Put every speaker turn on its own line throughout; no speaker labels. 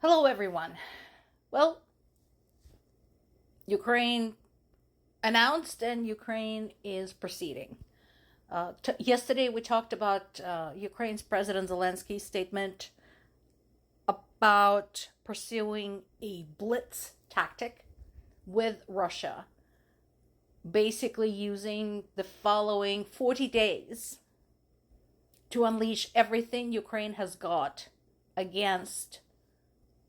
Hello, everyone. Well, Ukraine announced and Ukraine is proceeding. Yesterday, we talked about Ukraine's President Zelensky's statement about pursuing a blitz tactic with Russia, basically using the following 40 days to unleash everything Ukraine has got against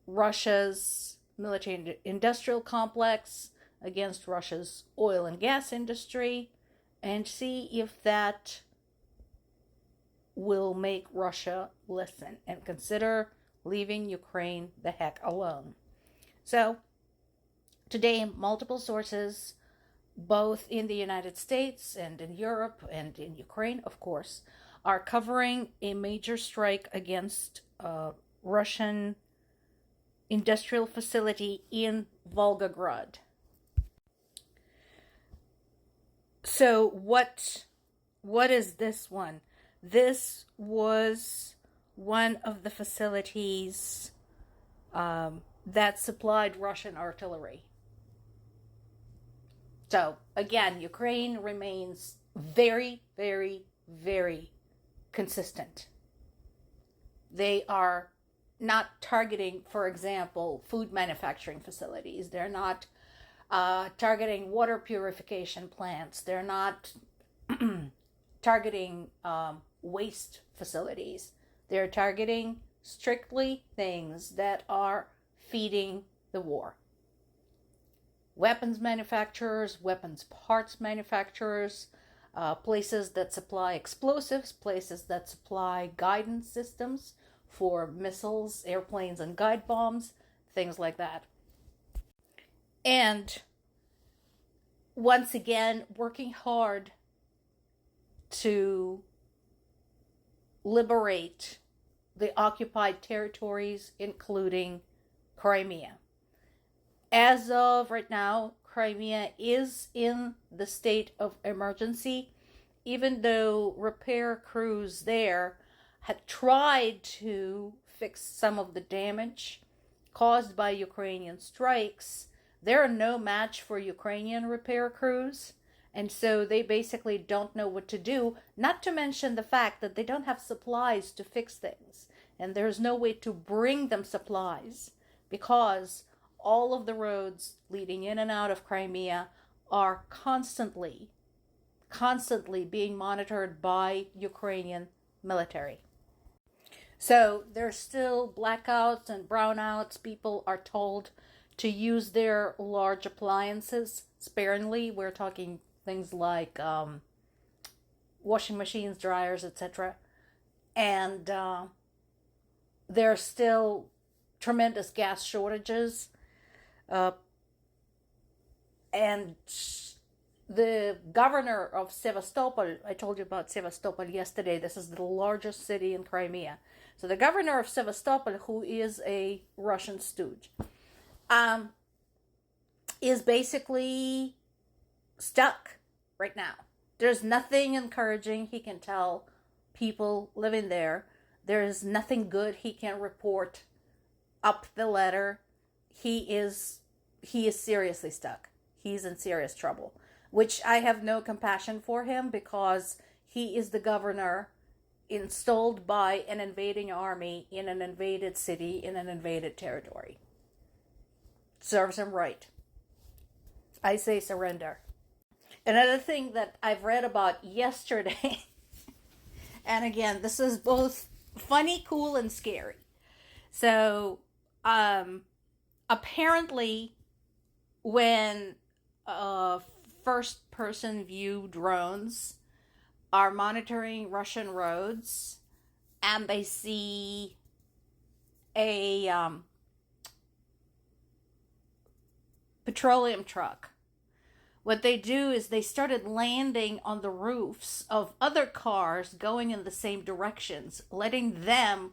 Russia's military industrial complex, against Russia's oil and gas industry, and see if that will make Russia listen and consider leaving Ukraine the heck alone. So, today, multiple sources, both in the United States and in Europe and in Ukraine, of course, are covering a major strike against Russian industrial facility in Volgograd. So what is this one? This was one of the facilities that supplied Russian artillery. So again, Ukraine remains very, very, very consistent. They are not targeting, for example, food manufacturing facilities. They're not targeting water purification plants. They're not targeting waste facilities. They're targeting strictly things that are feeding the war. Weapons manufacturers, weapons parts manufacturers, places that supply explosives, places that supply guidance systems for missiles, airplanes, and guide bombs, things like that. And once again, working hard to liberate the occupied territories, including Crimea. As of right now, Crimea is in the state of emergency, even though repair crews there had tried to fix some of the damage caused by Ukrainian strikes. They're no match for Ukrainian repair crews, and so they basically don't know what to do, not to mention the fact that they don't have supplies to fix things, and there's no way to bring them supplies because all of the roads leading in and out of Crimea are constantly being monitored by Ukrainian military. So there's still blackouts and brownouts. People are told to use their large appliances sparingly. We're talking things like washing machines, dryers, etc. And there are still tremendous gas shortages. And the governor of Sevastopol, I told you about Sevastopol yesterday, this is the largest city in Crimea. So the governor of Sevastopol, who is a Russian stooge, is basically stuck right now. There's nothing encouraging he can tell people living there. There's nothing good he can report up the ladder. He is seriously stuck. He's in serious trouble, which I have no compassion for him because he is the governor installed by an invading army in an invaded city in an invaded territory. Serves him right. I say surrender. Another thing that I've read about yesterday, and again, this is both funny, cool, and scary. So, apparently, when first person view drones are monitoring Russian roads and they see a petroleum truck, what they do is they started landing on the roofs of other cars going in the same directions, letting them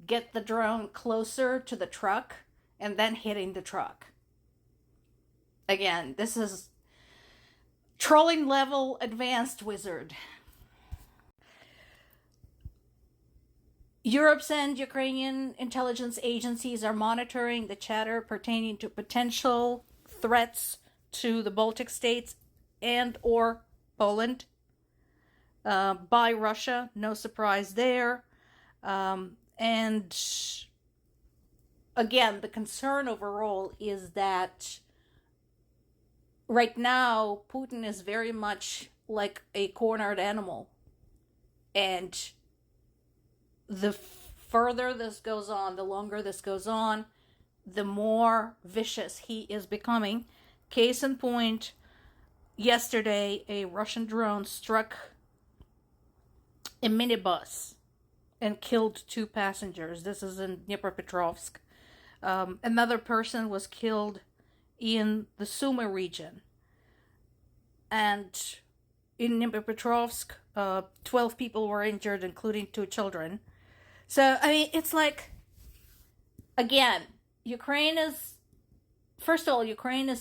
get the drone closer to the truck and then hitting the truck. Again, this is trolling level advanced wizard. Europe's and Ukrainian intelligence agencies are monitoring the chatter pertaining to potential threats to the Baltic states and or Poland by Russia. No surprise there. And again, the concern overall is that right now Putin is very much like a cornered animal. And the further this goes on, the longer this goes on, the more vicious he is becoming. Case in point, yesterday a Russian drone struck a minibus and killed 2 passengers. This is in Dnipropetrovsk. Another person was killed in the Sumy region. And in Dnipropetrovsk, 12 people were injured, including 2 children. So, I mean, it's like, again, Ukraine is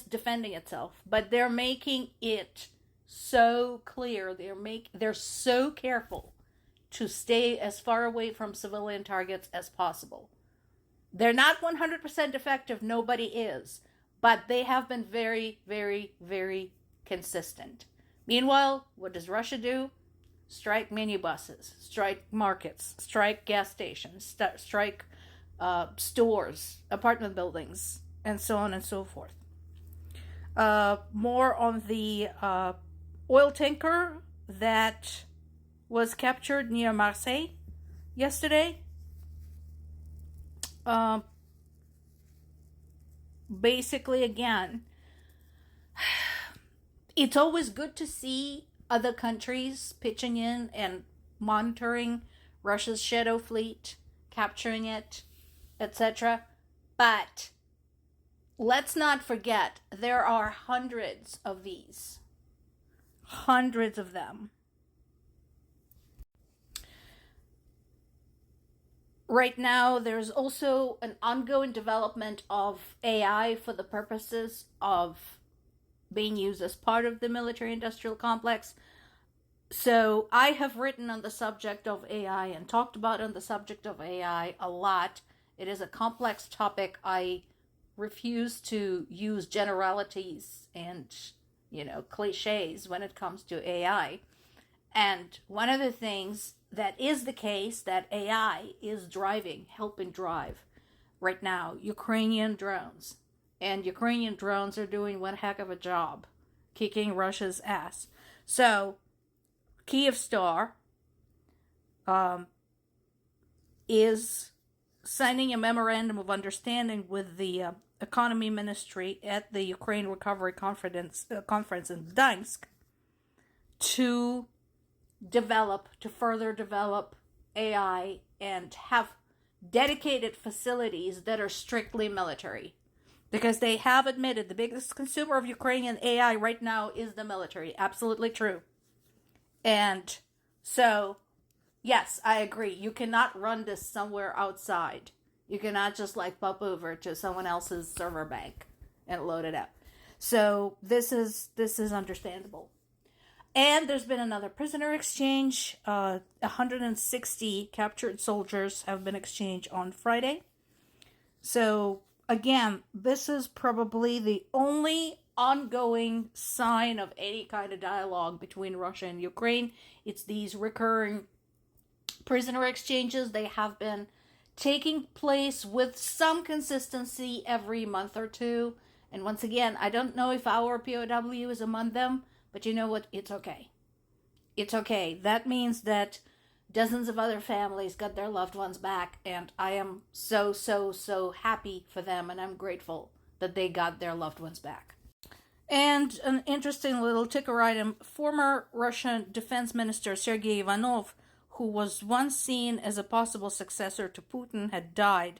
defending itself, but they're making it so clear. They're so careful to stay as far away from civilian targets as possible. They're not 100% effective, nobody is, but they have been very, very, very consistent. Meanwhile, what does Russia do? Strike minibuses, strike markets, strike gas stations, strike stores, apartment buildings, and so on and so forth. More on the oil tanker that was captured near Marseille yesterday. Basically, again, it's always good to see other countries pitching in and monitoring Russia's shadow fleet, capturing it, etc. But let's not forget, there are hundreds of these. Hundreds of them. Right now, there's also an ongoing development of AI for the purposes of being used as part of the military-industrial complex. So I have written on the subject of AI and talked about on the subject of AI a lot. It is a complex topic. I refuse to use generalities and, cliches when it comes to AI. And one of the things that is the case that AI is helping drive right now, Ukrainian drones. And Ukrainian drones are doing one heck of a job kicking Russia's ass. So, Kyivstar is signing a memorandum of understanding with the economy ministry at the Ukraine Recovery Conference in Gdańsk to further develop AI and have dedicated facilities that are strictly military. Because they have admitted the biggest consumer of Ukrainian AI right now is the military. Absolutely true. And so, yes, I agree. You cannot run this somewhere outside. You cannot just pop over to someone else's server bank and load it up. So this is understandable. And there's been another prisoner exchange. 160 captured soldiers have been exchanged on Friday. So again, this is probably the only ongoing sign of any kind of dialogue between Russia and Ukraine. It's these recurring prisoner exchanges. They have been taking place with some consistency every month or two. And once again, I don't know if our POW is among them, but you know what? It's okay. It's okay. That means that dozens of other families got their loved ones back, and I am so, so, so happy for them, and I'm grateful that they got their loved ones back. And an interesting little ticker item, former Russian Defense Minister Sergei Ivanov, who was once seen as a possible successor to Putin, had died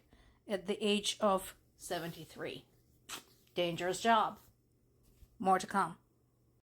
at the age of 73. Dangerous job. More to come.